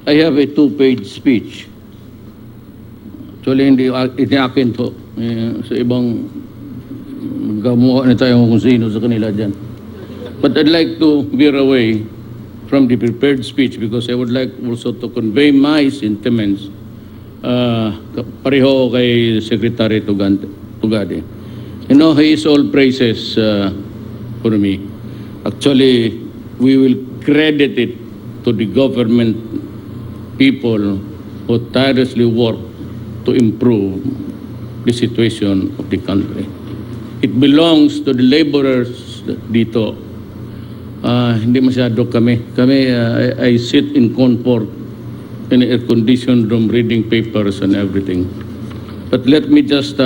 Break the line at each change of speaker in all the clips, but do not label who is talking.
I have a two-page speech. Actually, hindi akin po. Sa ibang gamuha na tayo kung sino sa kanila dyan. But I'd like to veer away from the prepared speech because I would like also to convey my sentiments pareho kay Secretary Tugade. You know, he is all praises for me. Actually, we will credit it to the government people who tirelessly work to improve the situation of the country. It belongs to the laborers dito. Hindi masyado kami. I sit in comfort in an air-conditioned room reading papers and everything. But let me just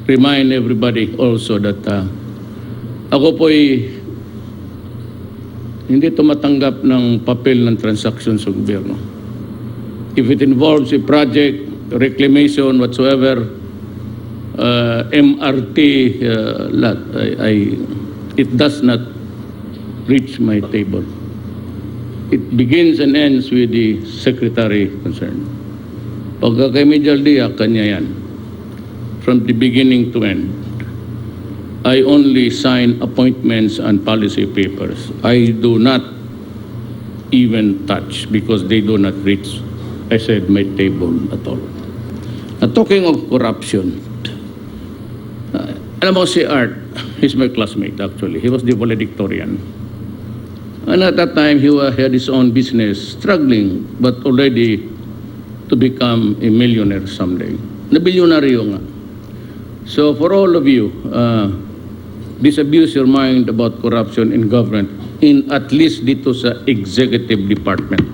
remind everybody also that ako po'y hindi tumatanggap ng papel ng transaction sa gobyerno. If it involves a project, reclamation, whatsoever, MRT, it does not reach my table. It begins and ends with the secretary concerned. Pagka kay Major Dia, kanya yan. From the beginning to end. I only sign appointments and policy papers. I do not even touch because they do not reach, I said, my table at all. Talking of corruption, alam mo si Art, he's my classmate actually. He was the valedictorian. And at that time, he had his own business, struggling, but already to become a millionaire someday. Na-bilyonaryo nga. So for all of you, disabuse your mind about corruption in government, in at least dito sa executive department.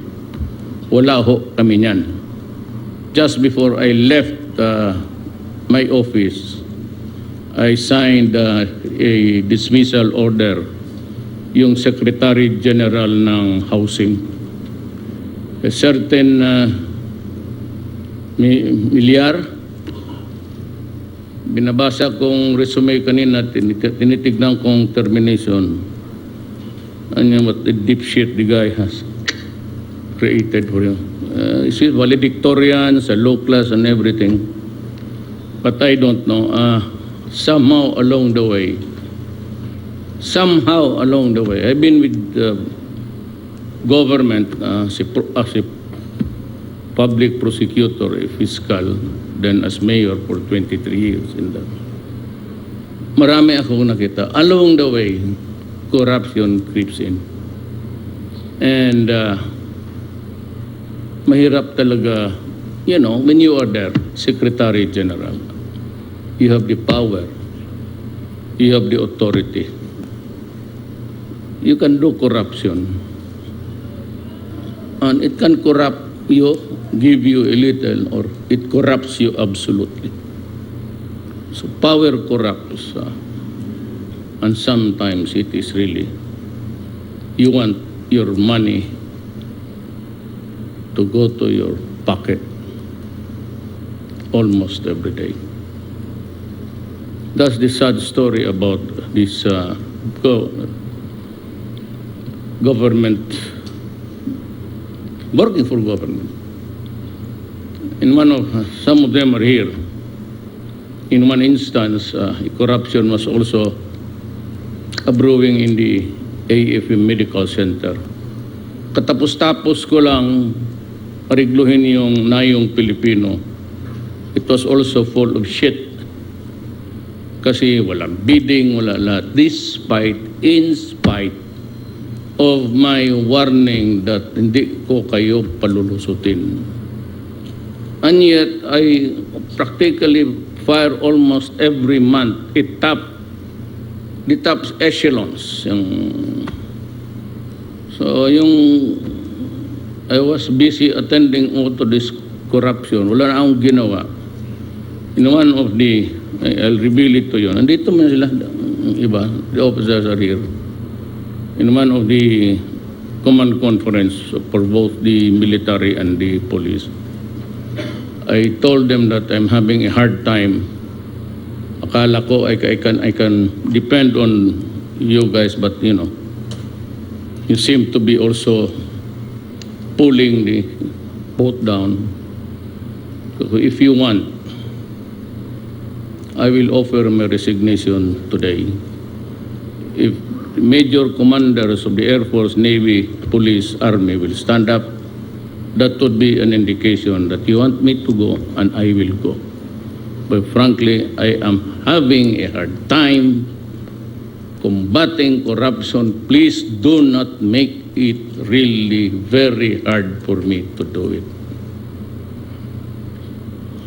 Wala ho kami niyan. Just before I left my office, I signed a dismissal order yung Secretary General ng Housing. A certain milyar, binabasa kong resume kanina, tinitignan kong termination. Ano what the deep shit the guy has created for him. He's valedictorian sa low class and everything. But I don't know. Somehow along the way, I've been with government as a public prosecutor, a fiscal, then as mayor for 23 years in that. Marami akong nakita. Along the way, corruption creeps in. And mahirap talaga, you know, when you are there, Secretary General, you have the power, you have the authority. You can do corruption. And it can corrupt you, give you a little, or it corrupts you absolutely. So power corrupts. And sometimes it is really, you want your money to go to your pocket almost every day. That's the sad story about this government, working for government. In some of them are here. In one instance, corruption was also brewing in the AFM Medical Center. Katapos-tapos ko lang arigluhin yung nayong Pilipino. It was also full of shit. Kasi walang bidding, wala lahat. In spite of my warning that hindi ko kayo palulusutin. And yet, I practically fire almost every month. The top echelons. I was busy attending to this corruption. Wala na akong ginawa. In one of the, I'll reveal it to you. Nandito man sila, iba, the officers are here. In one of the command conference for both the military and the police, I told them that I'm having a hard time. Akala ko I can depend on you guys, but you know, you seem to be also pulling the boat down. So if you want, I will offer my resignation today. If major commanders of the Air Force, Navy, Police, Army will stand up, that would be an indication that you want me to go and I will go. But frankly, I am having a hard time combating corruption. Please do not make it really very hard for me to do it.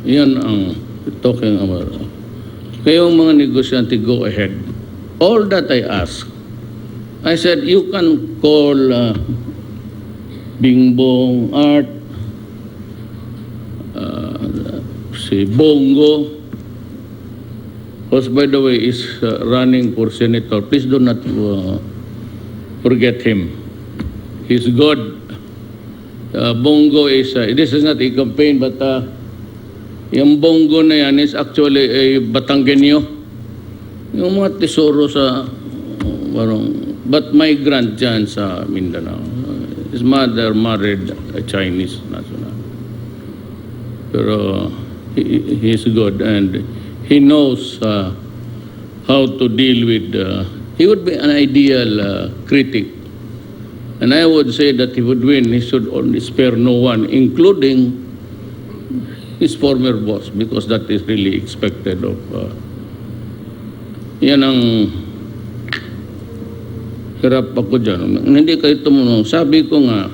Yan ang talking about. Kayong mga negosyante, go ahead. All that I ask, I said, you can call Bingbong, Art, si Bongo, who by the way is running for senator. Please do not forget him. He's good. Bongo is, this is not a campaign, but yung Bongo na yan is actually a Batanggenyo. Yung mga tesoro sa, but migrant dyan sa Mindanao. His mother married a Chinese national. Pero he's good and he knows how to deal with, he would be an ideal critic. And I would say that he would win, he should only spare no one, including his former boss, because that is really expected of, yan ang hirap ako dyan. Hindi kayo tumunong. Sabi ko nga,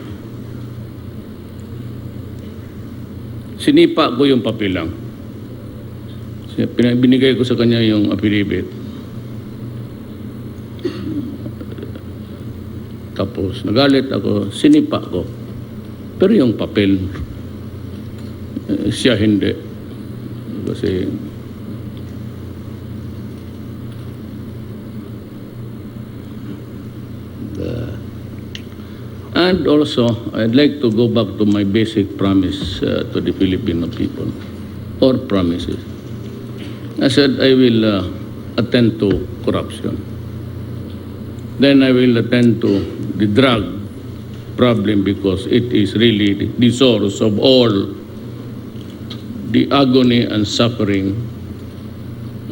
sinipa ko yung papilang. Binigay ko sa kanya yung affidavit. Tapos, nagalit ako, sinipa ko. Pero yung papel, siya hindi. Kasi, and also, I'd like to go back to my basic promise to the Filipino people, or promises. I said I will attend to corruption. Then I will attend to the drug problem because it is really the source of all the agony and suffering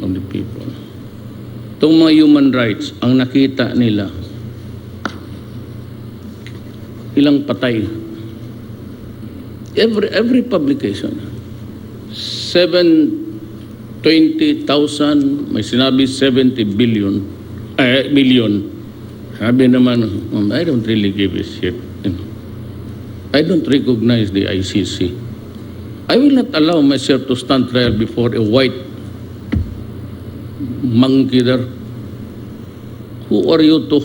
of the people. Itong mga human rights, ang nakita nila, ilang patay. Every publication. 720,000, may sinabi 70 billion, million. Sabi naman, I don't really give a shit. I don't recognize the ICC. I will not allow myself to stand trial before a white monkey there. Who are you to?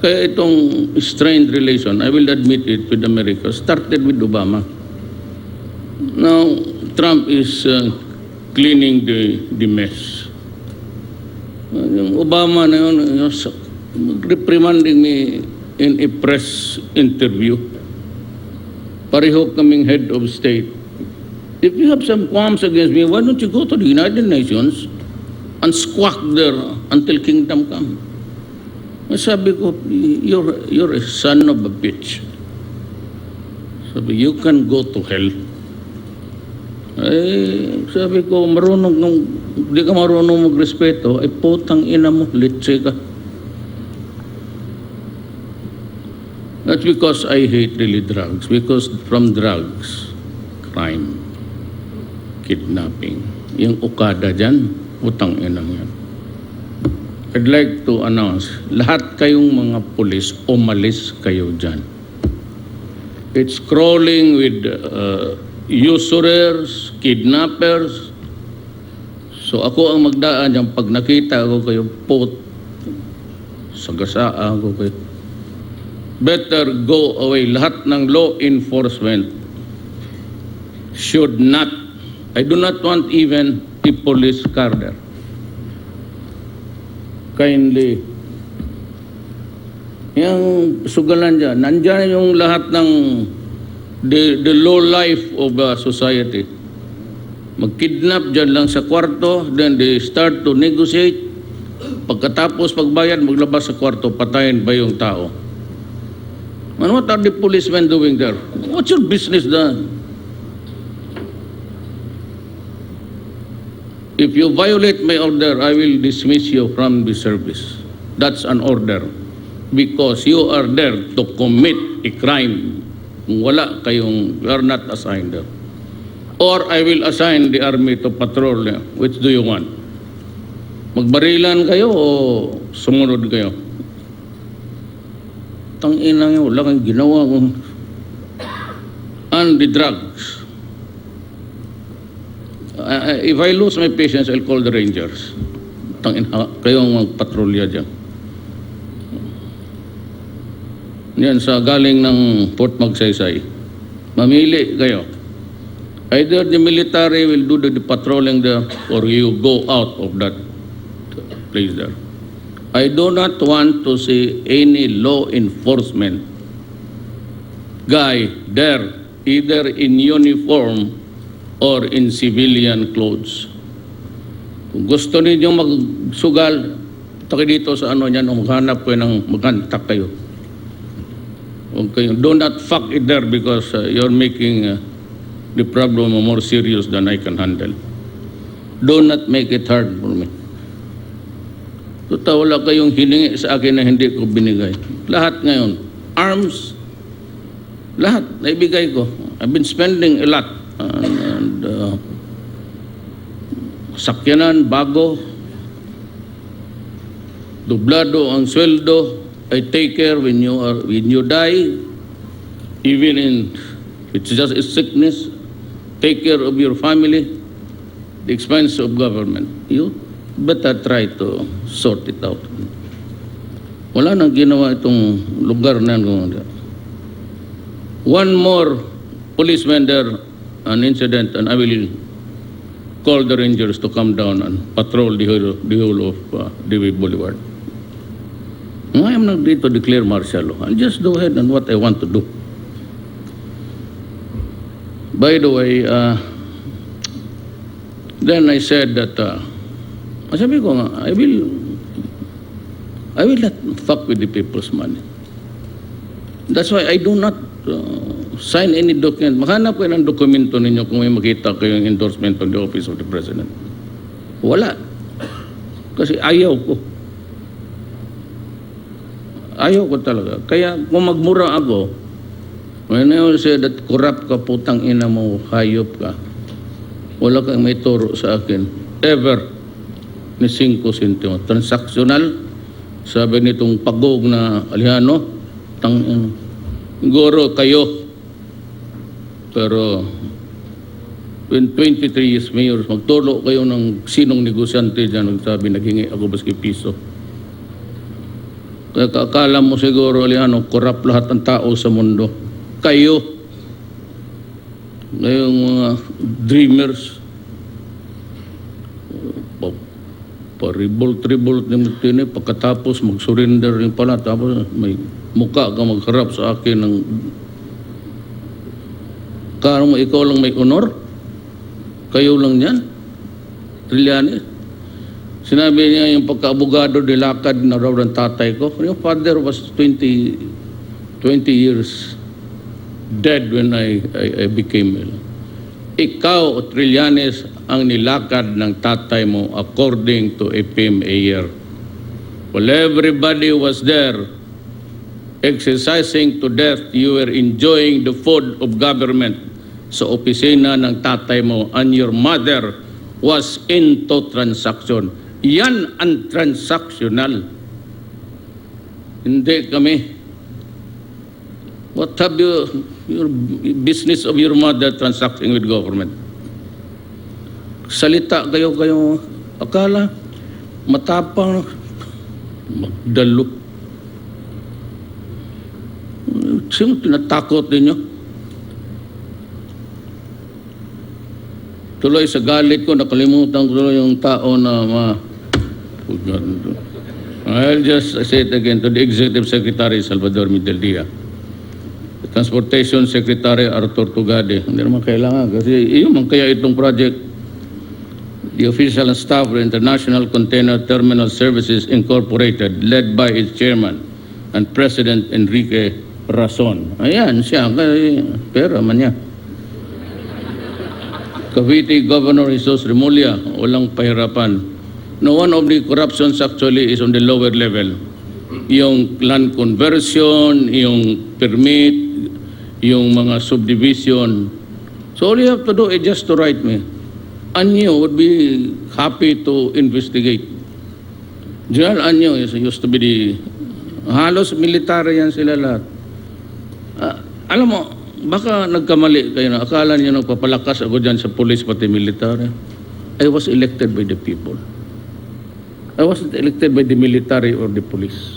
Kaya itong strained relation, I will admit it, with America, started with Obama. Now, Trump is cleaning the mess. Yung Obama na yun, reprimanding me in a press interview. Pareho kaming head of state. If you have some qualms against me, why don't you go to the United Nations and squawk there until kingdom come? Sabi ko, you're a son of a bitch. Sabi, you can go to hell. Sabi ko, di ka marunong magrespeto, putang ina mo, litsi ka. That's because I hate really drugs. Because from drugs, crime, kidnapping. Yung Okada dyan, utang inang yan. I'd like to announce, lahat kayong mga pulis, umalis kayo dyan. It's crawling with usurers, kidnappers. So ako ang magdaan dyan, pag nakita ako kayo, sagasaan ko kayo. Better go away. Lahat ng law enforcement should not, I do not want even a police car there. Kindly, yung sugalan dyan, nandyan yung lahat ng the low life of society. Mag-kidnap dyan lang sa kwarto, then they start to negotiate. Pagkatapos pagbayad, maglabas sa kwarto, patayin ba yung tao? And what are the policemen doing there? What's your business then? If you violate my order, I will dismiss you from the service. That's an order. Because you are there to commit a crime. Kung wala kayong, you are not assigned there. Or I will assign the army to patrol. Which do you want? Magbarilan kayo o sumunod kayo? Tangina nyo, wala kang ginawa kung... And the drugs. If I lose my patience, I'll call the Rangers. Tangina, kayong magpatrolya dyan. Yan, sa galing ng Port Magsaysay. Mamili kayo. Either the military will do the patrolling there or you go out of that place there. I do not want to see any law enforcement guy there, either in uniform or in civilian clothes. Kung gusto ninyo magsugal, taki dito sa ano niyan, maghanap kayo ng maghantak kayo. Okay, do not fuck it there because you're making the problem more serious than I can handle. Do not make it hard for me. Totoo, wala kayong hiningi sa akin na hindi ko binigay. Lahat ngayon, arms, lahat, naibigay ko. I've been spending a lot. And sakyanan, bago, dublado ang sweldo. I take care when you die, even in it's just a sickness. Take care of your family, the expense of government. You better try to sort it out. Wala nang ginawa itong lugar na one more policeman there, an incident, and I will call the Rangers to come down and patrol the whole of Dewey Boulevard. I am not going to declare martial law. I'll just go ahead and what I want to do. By the way, then I said that, sabi ko nga, I will not fuck with the people's money. That's why I do not sign any document. Maghanap kayo ng dokumento ninyo kung may makita kayong endorsement from the office of the President. Wala. Kasi ayaw ko. Ayaw ko talaga. Kaya kung magmura ako, when I will say that corrupt ka, putang ina mo, hayop ka, wala kang may turo sa akin. Ever. Ni 5 sentimo. Transactional. Sabi nitong pagog na Alihano, siguro kayo. Pero when 23 years mayor, magturo kayo ng sinong negosyante dyan, nagsabi, naghingi ako baski piso. Kaya kakala mo siguro, Alihano, corrupt lahat ng tao sa mundo. Kayo, ngayong mga dreamers, pa-revolt ni Mutine, pagkatapos mag-surrender rin pala, tapos may muka ka magharap sa akin ng karo mo ikaw lang may honor? Kayo lang yan? Trillanes? Sinabi niya yung pagka-abogado, dilakad na raw ng tatay ko. Your father was 20 years dead when I became ill. Ikaw, Trillanes, ang nilakad ng tatay mo according to a PMA year. While everybody was there, exercising to death, you were enjoying the food of government sa opisina ng tatay mo, and your mother was into transaction. Yan ang transactional. Hindi kami. What have your business of your mother transacting with government? Salita kayo akala matapang, magdalo. Sino tinatakot ninyo? Tuloy sa galit ko, nakalimutan ko tuloy yung tao na I'll just say it again to the Executive Secretary Salvador Mideldia. The Transportation Secretary Arthur Tugade. Hindi naman kailangan kasi iyon man kaya itong project. the official and staff of International Container Terminal Services Incorporated, led by its chairman and President Enrique Rason. Ayan siya, pera man niya. Cavite Governor Jesus Remulla, walang pahirapan. No, one of the corruptions actually is on the lower level. Yung land conversion, yung permit, yung mga subdivision. So all you have to do is just to write me. Anyo would be happy to investigate. General Anyo used to be the, halos military yan sila lahat. Alam mo, baka nagkamali kayo na akala niyo nagpapalakas ako dyan sa police pati military. I was elected by the people. I wasn't elected by the military or the police.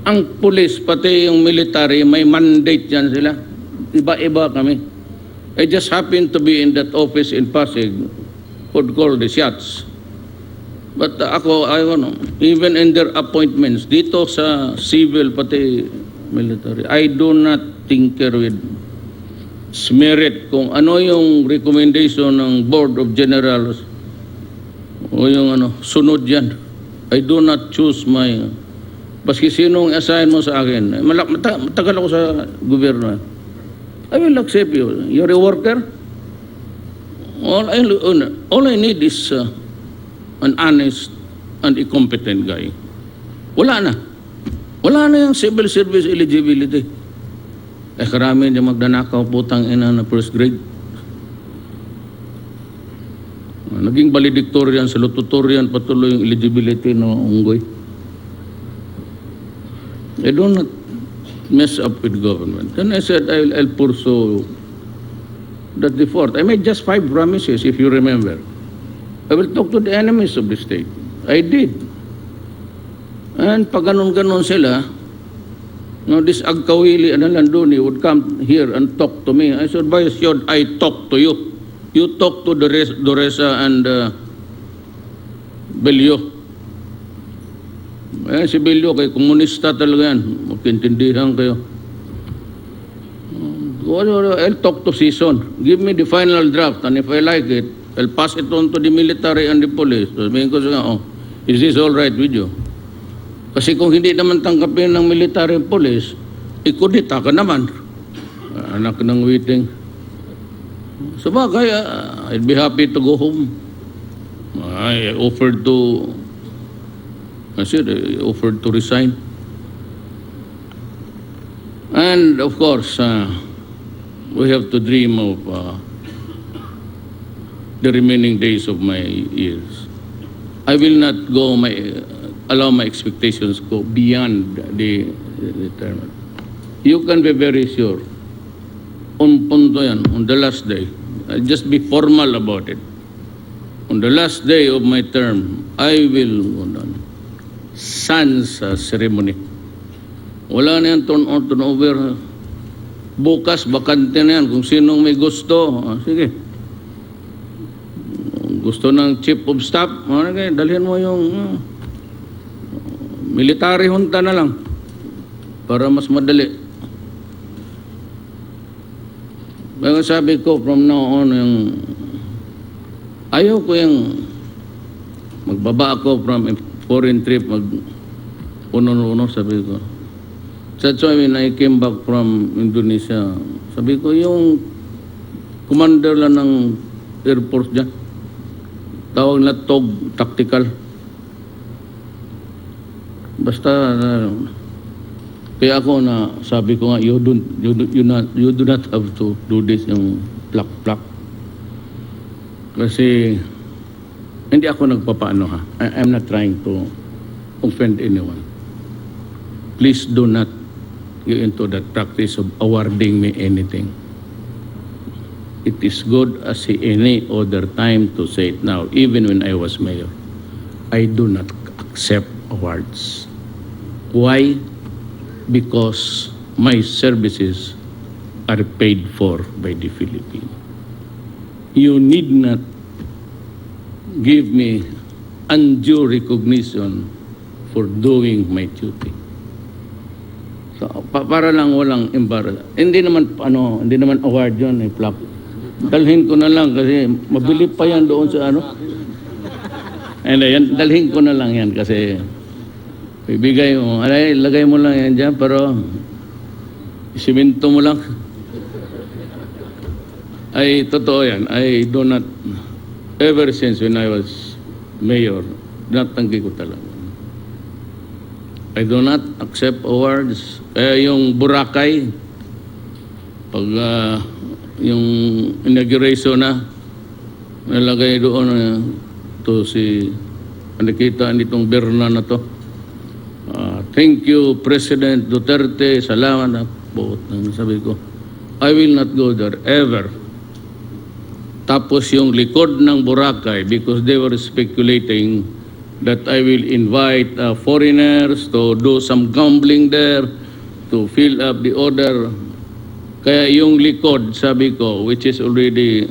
Ang police pati yung military may mandate yan sila. Iba-iba kami. I just happened to be in that office in Pasig, would call the shots. But ako, even in their appointments, dito sa civil pati military, I do not tinker with merit kung ano yung recommendation ng Board of Generals o yung sunod yan. I do not choose my, baski sinong assign mo sa akin. Matagal ako sa gobyerno. I will accept you. You're a worker. All I need is an honest and a competent guy. Wala na. Wala na yung civil service eligibility. Karami niya magdanakaw putang ina na first grade. Naging valedictorian, salutatorian, patuloy yung eligibility ng unggoy. I do not mess up with government. Then I said, I'll pursue that the fourth. I made just 5 promises, if you remember. I will talk to the enemies of the state. I did. And pag ganon-ganon sila, this Agkawili and Landuni would come here and talk to me. I said, why should I talk to you? You talk to Doresa and Belio. Si Belio, kay komunista talaga yan. Magkintindihan kayo. I'll talk to Season. Give me the final draft, and if I like it, I'll pass it on to the military and the police. Sabihin ko sa is this all right with you? Kasi kung hindi naman tanggapin ng military and police, ikudita ka naman. Anak ng waiting. So bagay, I'd be happy to go home. I offered to resign. And of course, we have to dream of the remaining days of my years. I will not allow my expectations go beyond the term. You can be very sure. On punto yan, on the last day. I'll just be formal about it. On the last day of my term, I will sans ceremony. Wala na yan turnover. Bukas, bakante na yan. Kung sinong may gusto, sige. Gusto ng chief of staff, dalhin mo yung military junta na lang para mas madali. Kaya sabi ko from now on, ayaw ko yung magbaba ako from foreign trip, uno-uno, sabi ko. That's why when I came back from Indonesia, sabi ko, yung commander lang ng Air Force dyan, tawag na TOG, tactical. Basta, kaya ako na, sabi ko nga, you do not have to do this, yung plak-plak. Kasi, hindi ako nagpapaano ha. I'm not trying to offend anyone. Please do not get into that practice of awarding me anything. It is good as any other time to say it now, even when I was mayor. I do not accept awards. Why? Because my services are paid for by the Philippines. You need not give me undue recognition for doing my duty. So, para lang walang embarrass. Hindi naman award 'yon, plak. Dalhin ko na lang kasi mabili pa yan doon sa ano. And yan, dalhin ko na lang yan kasi ibigay mo. Alay, lagay mo lang yan dyan pero siminto mo lang. Ay, totoo yan. I do not, ever since when I was mayor, natanggi ko talaga. I do not accept awards. Yung Boracay, pag yung inauguration na, nalagay doon to si, nakita nitong Berna na to. Thank you, President Duterte. Salamat na po. Sabi ko, I will not go there ever. Tapos yung likod ng Boracay, because they were speculating that I will invite foreigners to do some gambling there, to fill up the order. Kaya yung likod, sabi ko, which is already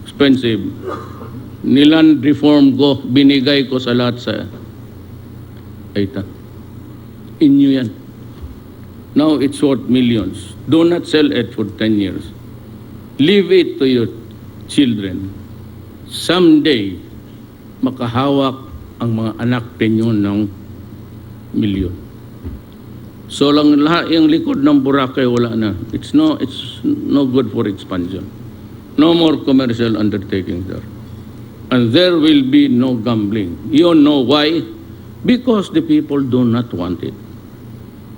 expensive, niland reform ko, binigay ko sa lahat sa Aita. Inyo yan. Now it's worth millions. Do not sell it for 10 years. Leave it to your children. Someday, makahawak ang mga anak ninyo ng milyon. So lang lahat yung likod ng Boracay wala na. It's no good for expansion. No more commercial undertakings there. And there will be no gambling. You know why? Because the people do not want it.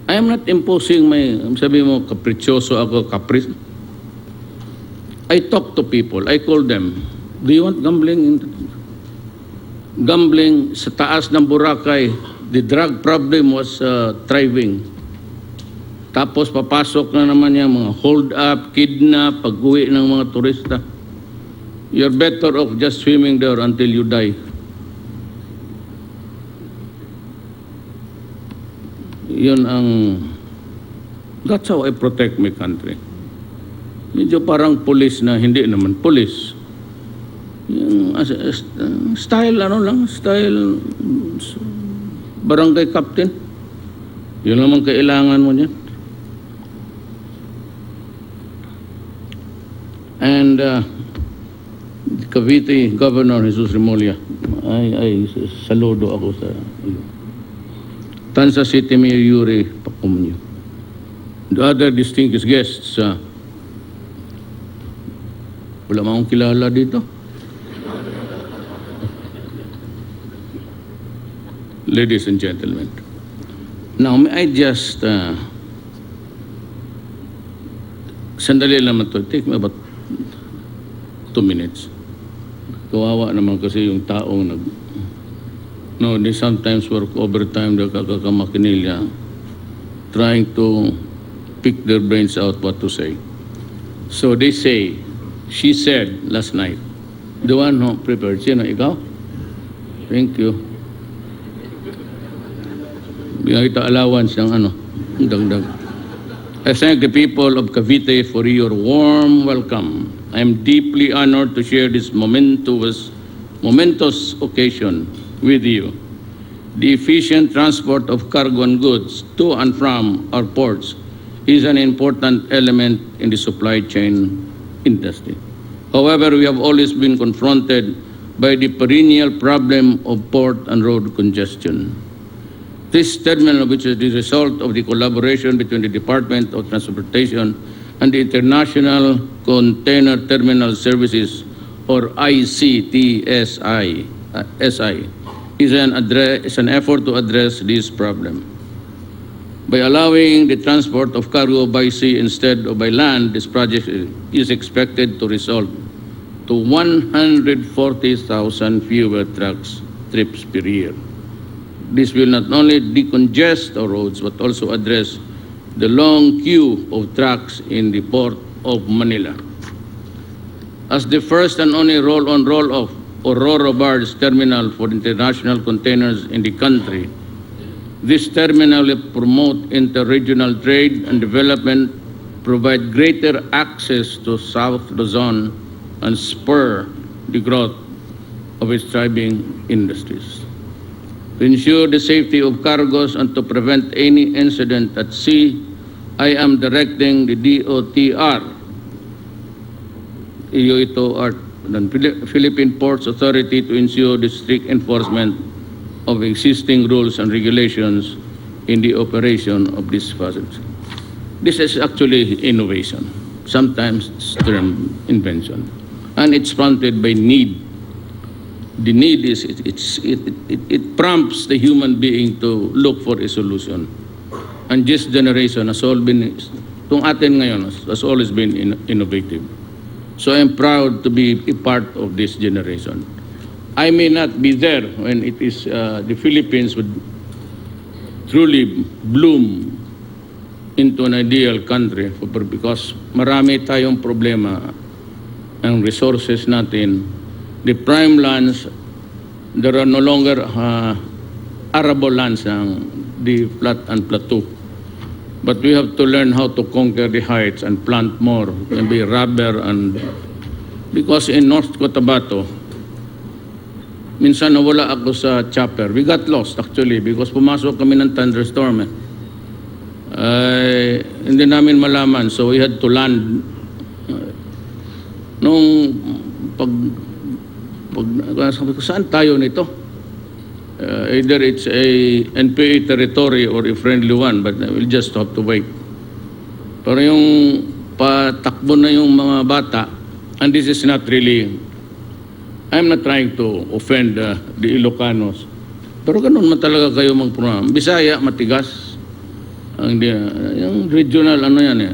I am not imposing sabi mo, kapritsyoso ako, caprice. I talk to people. I call them, do you want gambling? Gambling sa taas ng Boracay, the drug problem was thriving. Tapos papasok na naman yung mga hold up, kidnap, pag-uwi ng mga turista. You're better off just swimming there until you die. Yun ang, that's how I protect my country. Medyo parang police na hindi naman police. Yung style style barangay captain. Yun naman kailangan mo niyan. And Cavite Governor Jesus Remulla, ay saludo ako sa iyo. Tansa City Mayor Yuri Pacumunyo. The other distinguished guests, wala mo akong kilala dito. Ladies and gentlemen, now may I just sandali naman to, take me about 2 minutes. Kawawa naman kasi yung taong they sometimes work overtime, they're kakamakinilya, trying to pick their brains out what to say. So they say, she said last night, the one who prepared, sino, ikaw? Thank you. Bigyan kita allowance ng dagdag. I thank the people of Cavite for your warm welcome. I am deeply honored to share this momentous occasion with you. The efficient transport of cargo and goods to and from our ports is an important element in the supply chain industry. However, we have always been confronted by the perennial problem of port and road congestion. This terminal, which is the result of the collaboration between the Department of Transportation and the International Container Terminal Services, or ICTSI, is an effort to address this problem. By allowing the transport of cargo by sea instead of by land, this project is expected to result to 140,000 fewer trips per year. This will not only decongest our roads, but also address the long queue of trucks in the Port of Manila. As the first and only roll-on, roll-off or Ro-Ro barge terminal for international containers in the country, this terminal will promote inter-regional trade and development, provide greater access to South Luzon, and spur the growth of its thriving industries. To ensure the safety of cargoes and to prevent any incident at sea, I am directing the DOTR iyo ito art ng Philippine Ports Authority to ensure the strict enforcement of existing rules and regulations in the operation of these facilities. This is actually innovation. Sometimes it's termed invention. And it's prompted by need. The need is, it prompts the human being to look for a solution. And this generation has all been, itong atin ngayon, has always been innovative. So I'm proud to be a part of this generation. I may not be there when it is the Philippines would truly bloom into an ideal country because marami tayong problema. Ang resources natin, the prime lands, there are no longer arable lands ng the flat and plateau. But we have to learn how to conquer the heights and plant more, maybe rubber and because in North Cotabato, minsan nawala ako sa chopper. We got lost actually because pumasok kami ng thunderstorm. Hindi namin malaman, so we had to land. Nung sabi ko, saan tayo nito? Either it's a NPA territory or a friendly one, but we'll just have to wait. Pero yung patakbo na yung mga bata, and this is not really, I'm not trying to offend the Ilocanos, pero ganun man talaga kayo magprogram. Bisaya, matigas. Yung regional, ano yan eh.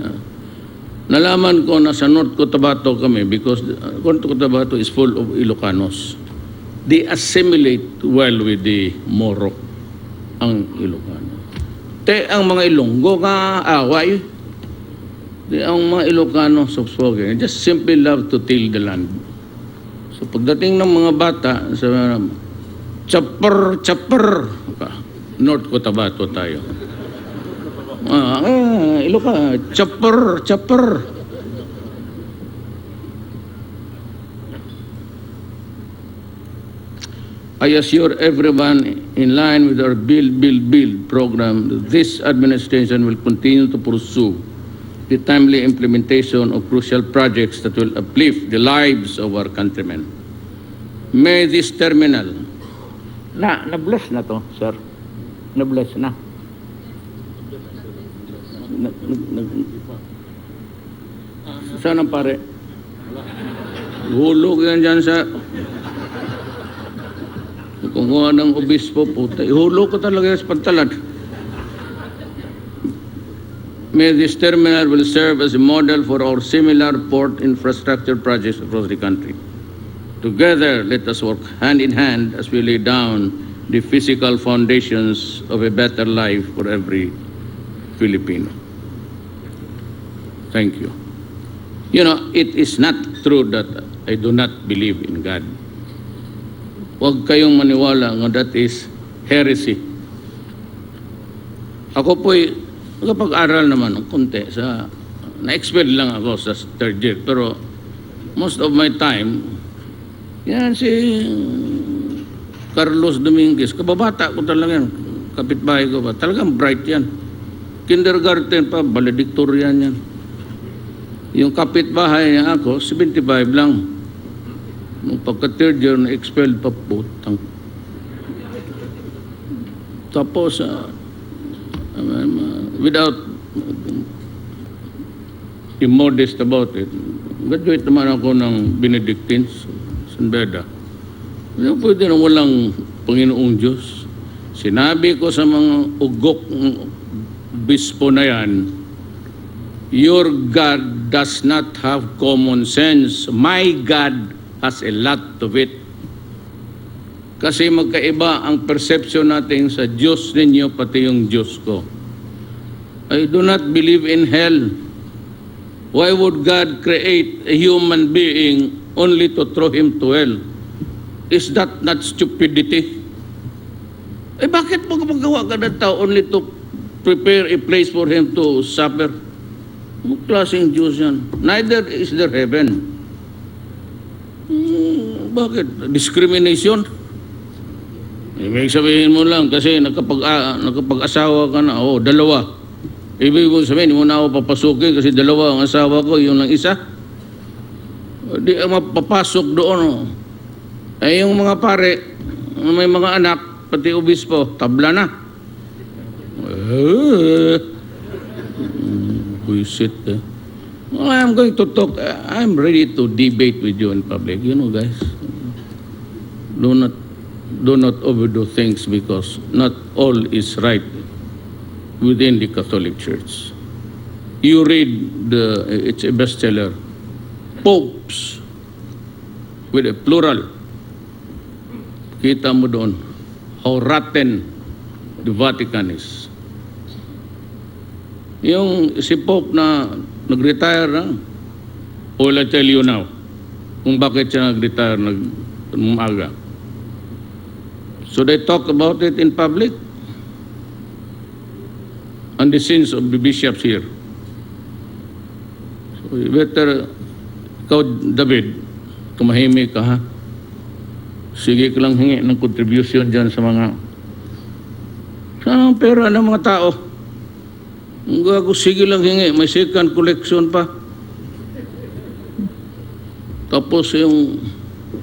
Nalaman ko na sa North Cotabato kami because North Cotabato is full of Ilocanos. They assimilate well with the Moro, ang Ilocano. Ang mga Ilonggo nga away. Ang mga Ilocano subspoken. Just simply love to till the land. So pagdating ng mga bata, sa chopper, North Cotabato tayo. Iloca, chopper. I assure everyone in line with our Build program that this administration will continue to pursue the timely implementation of crucial projects that will uplift the lives of our countrymen. May this terminal, na-bless na to, sir. Na-bless na. Saan ang pare? Hulog yan dyan sa... Kung ng obispo po, ihulog ko talaga sa pantalan. May this terminal will serve as a model for our similar port infrastructure projects across the country. Together, let us work hand in hand as we lay down the physical foundations of a better life for every Filipino. Thank you. You know, it is not true that I do not believe in God. Huwag kayong maniwala nga that is heresy. Ako po'y nakapag-aral naman ng konti sa... Na-expelled lang ako sa third year, pero most of my time, yan si Carlos Dominguez, kababata ko talaga yan, kapitbahay ko ba, talagang bright yan. Kindergarten pa, valedictorian yan. Yung kapitbahay niya ako, 75 lang. Nung pagka-third year, na-expelled pa putang. Tapos, without immodest about it, graduate naman ako ng Benedictines, San Beda. Pwede na walang Panginoong Diyos. Sinabi ko sa mga ugok bispo na yan, your God does not have common sense. My God has a lot of it. Kasi magkaiba ang perception natin sa Diyos ninyo pati yung Diyos ko. I do not believe in hell. Why would God create a human being only to throw him to hell? Is that not stupidity? Bakit mo magawa ka ng tao only to prepare a place for him to suffer? Anong klaseng Diyos yan? Neither is there heaven. Bakit? Discrimination? Ibig sabihin mo lang kasi nakapag-asawa ka na, dalawa. Ibig mo sabihin, hindi mo na ako papasukin kasi dalawa ang asawa ko, yung lang isa. Di mapapasok doon. Eh yung mga pare, may mga anak, pati obispo, tabla na. Buisit eh. Well, I'm going to talk, I'm ready to debate with you in public. You know, guys, do not overdo things because not all is right within the Catholic Church. You read it's a bestseller, popes with a plural. Kita mo doon how rotten the Vatican is. Yung si Pope na nag-retire na, all I tell you now, kung bakit siya nag-retire, nag-umaga. So they talk about it in public and the sins of the bishops here. So you better, ikaw David, tumahimik ka ha. Sige ka lang hingi ng contribution dyan sa mga saan ang pera ng mga tao. Ako sige lang hingi, may second collection pa. Tapos yung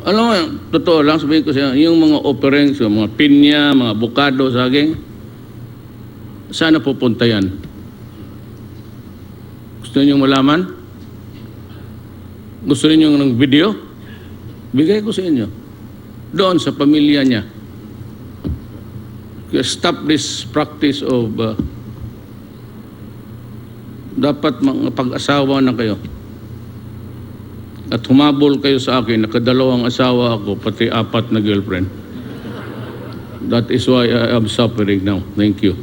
alam mo, totoo lang sabihin ko siya, yung mga offerings, yung mga pinya, mga bukado, saging, sana pupunta yan? Gusto niyo malaman? Gusto niyo ng video? Bigay ko sa inyo. Doon sa pamilya niya. Stop this practice of dapat mga pag-asawa na kayo. At humabol kayo sa akin, nakadalawang asawa ako, pati 4 na girlfriend. That is why I am suffering now. Thank you.